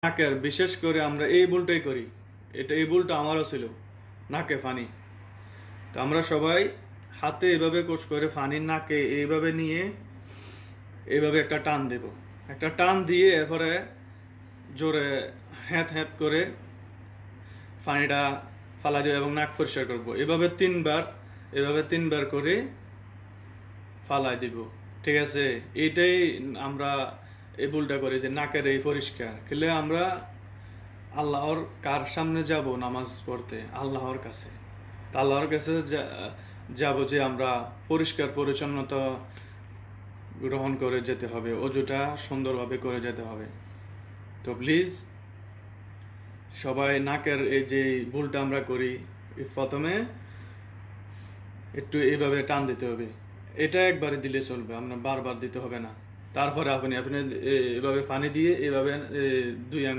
নাকের বিশেষ করে আমরা এই ভুলটাই করি। এই ভুলটা আমারও ছিল, নাকে ফানি। তো আমরা সবাই হাতে এভাবে কোষ করে ফানি নাকে এইভাবে নিয়ে এইভাবে একটা টান দেব। একটা টান দিয়ে এরপরে জোরে হ্যাঁত হ্যাঁত করে পানিটা ফালা দেবো এবং নাক পরিষ্কার করবো। এভাবে তিনবার করে ফালাই দিব। ঠিক আছে, এইটাই আমরা এই ভুলটা করি যে নাকের এই পরিষ্কার খেলে আমরা আল্লাহর কার সামনে যাব নামাজ পড়তে? আল্লাহর কাছে। তা আল্লাহর কাছে যাব যে আমরা পরিষ্কার পরিচ্ছন্নতা গ্রহণ করে যেতে হবে, অজুটা সুন্দরভাবে করে যেতে হবে। তো প্লিজ সবাই নাকের এই যে ভুলটা আমরা করি, প্রথমে একটু এইভাবে টান দিতে হবে। এটা একবারে দিলে চলবে, আপনার বারবার দিতে হবে না। তারপরে আপনি এভাবে পানি দিয়ে এভাবে দুই